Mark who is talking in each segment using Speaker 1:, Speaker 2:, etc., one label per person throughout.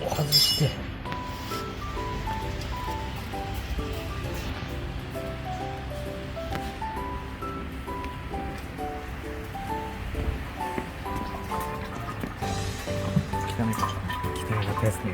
Speaker 1: を外して汚いかったですね。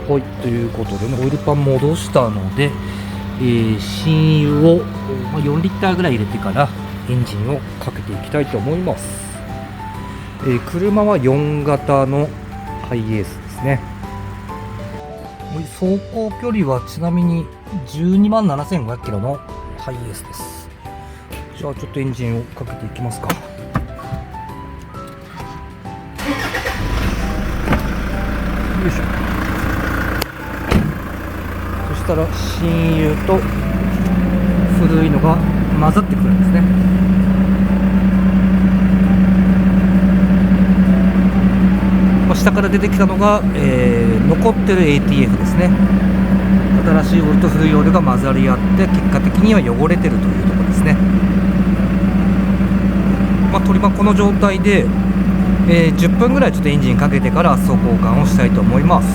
Speaker 1: はい、ということでね、オイルパン戻したので、新油を、4リッターぐらい入れてからエンジンをかけていきたいと思います。車は4型のハイエースですね。走行距離はちなみに12万7500キロのハイエースです。じゃあちょっとエンジンをかけていきますか。よいしょ。そしたら新油と古いのが混ざってくるんですね。下から出てきたのが、残ってる ATF ですね。新しいオイルと古いオイルが混ざり合って結果的には汚れてるというところですね。取りはこの状態で、10分ぐらいちょっとエンジンかけてから走行換をしたいと思います。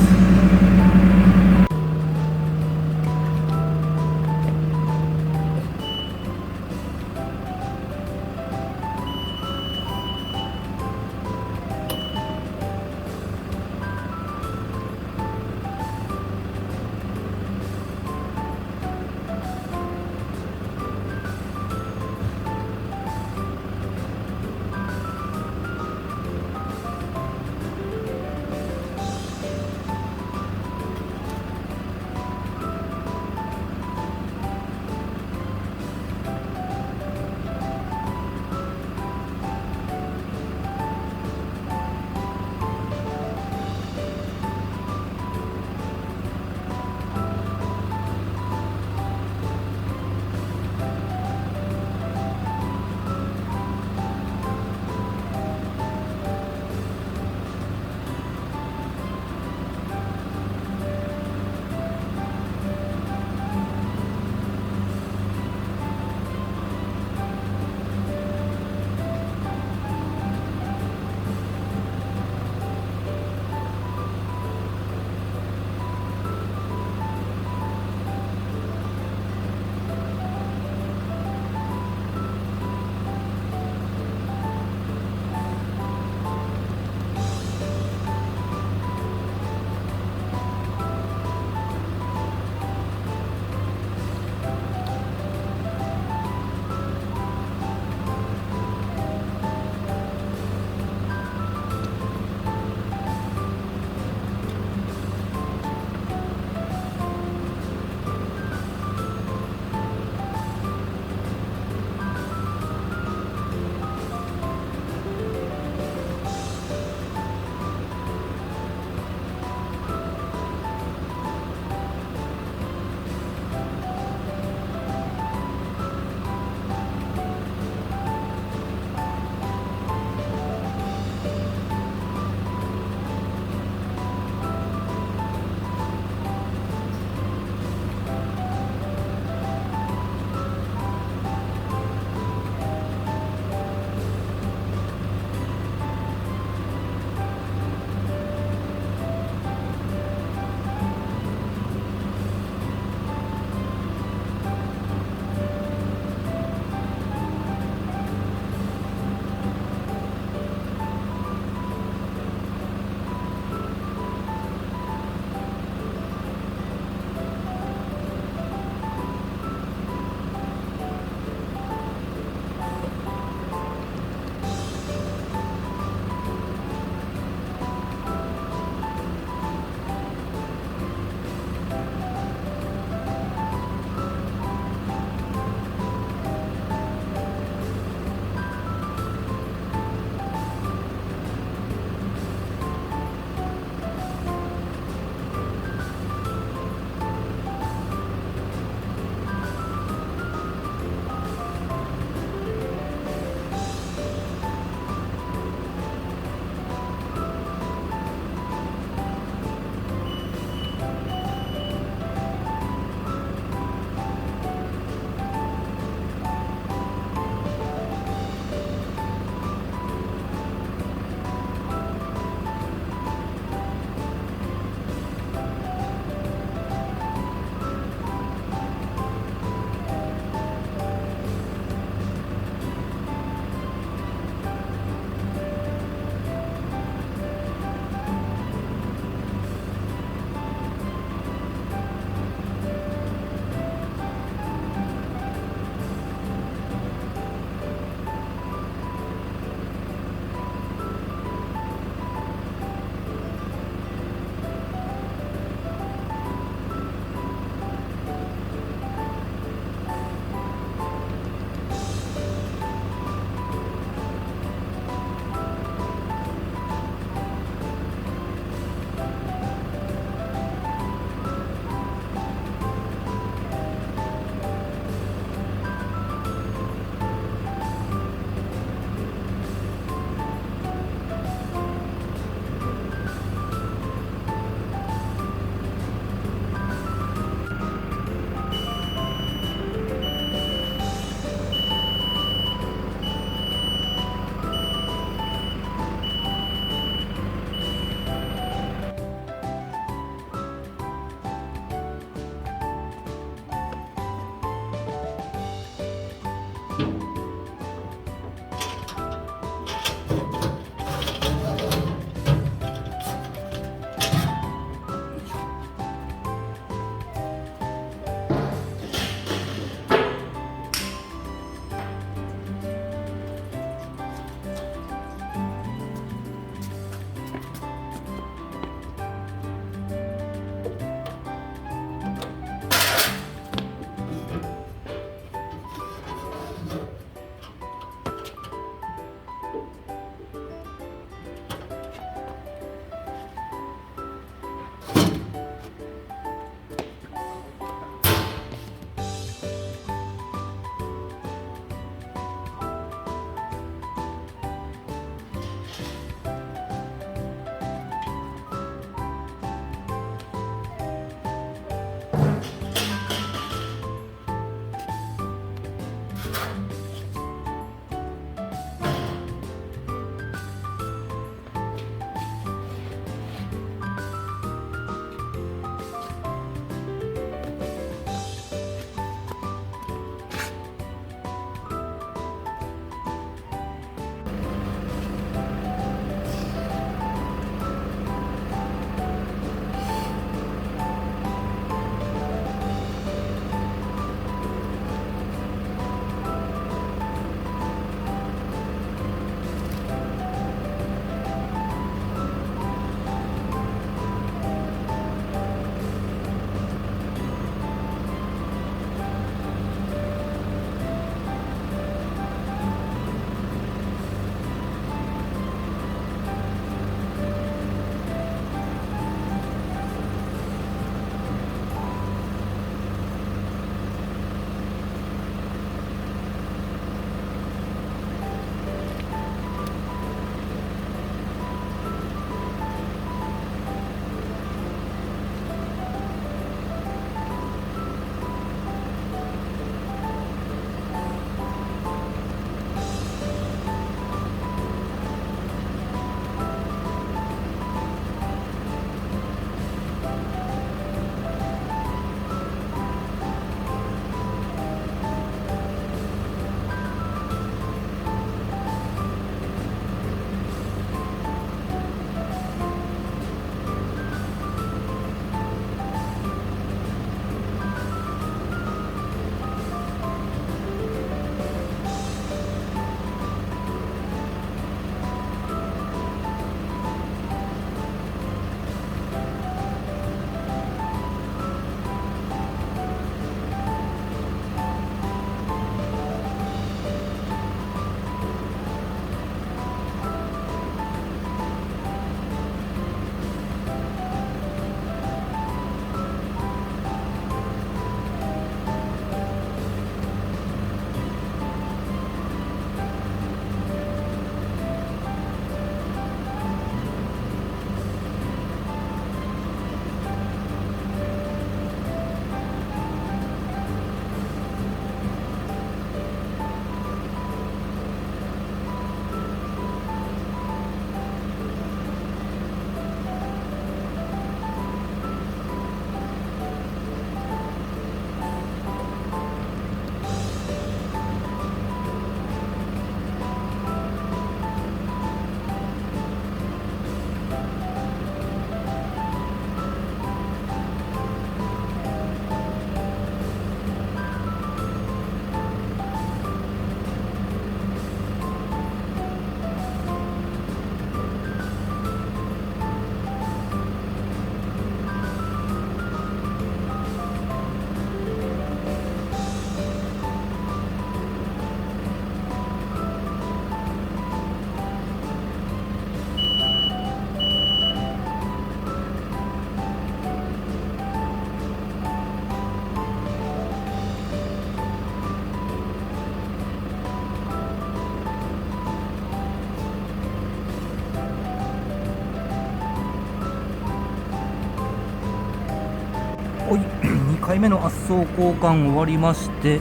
Speaker 1: はい、2回目の圧送交換終わりまして、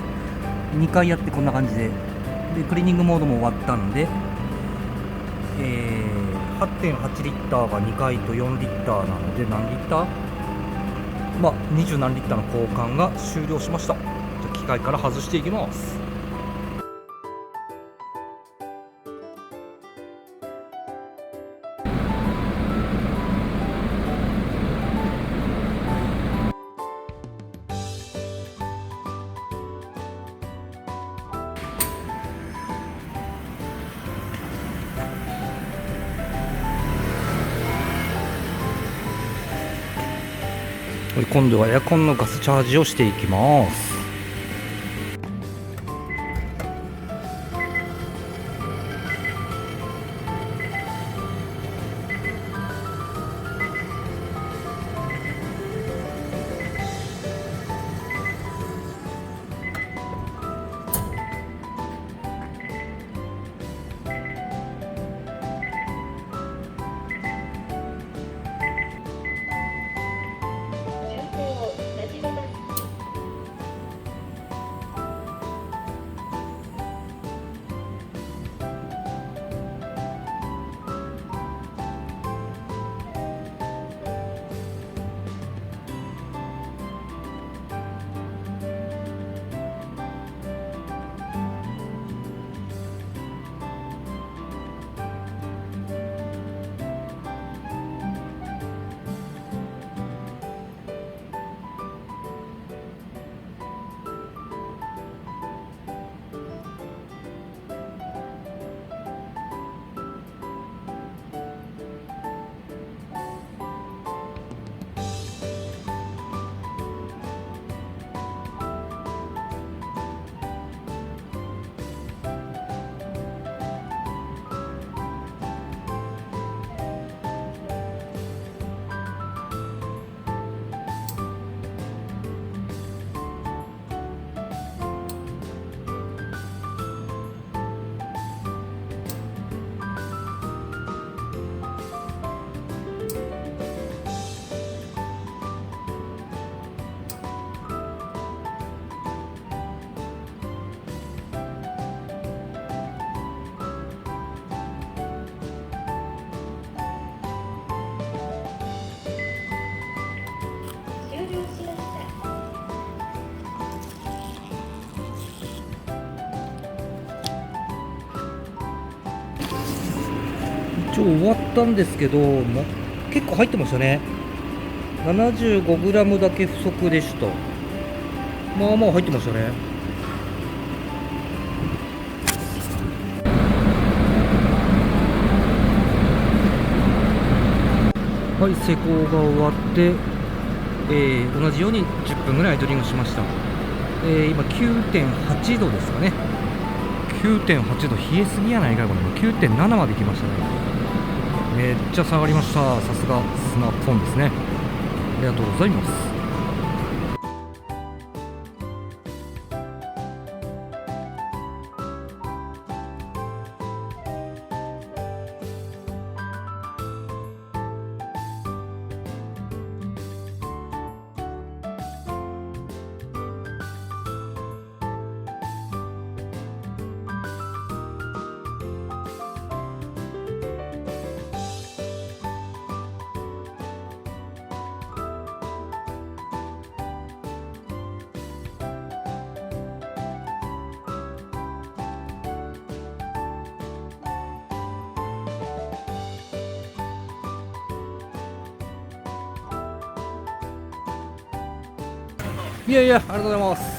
Speaker 1: 2回やってこんな感じで、クリーニングモードも終わったんで、8.8 リッターが2回と4リッターなので、何リッターまあ、20何リッターの交換が終了しました。じゃあ機械から外していきます。今度はエアコンのガスチャージをしていきます。一応終わったんですけど、結構入ってましたね。75g だけ不足でした。まあまあ入ってましたね。はい、施工が終わって、同じように10分ぐらいアイドリングしました。今 9.8 度ですかね。9.8 度、冷えすぎやないかこれ。9.7 まで来ましたね。めっちゃ下がりました。さすがスマートフォンですね。ありがとうございます。いやいや、ありがとうございます。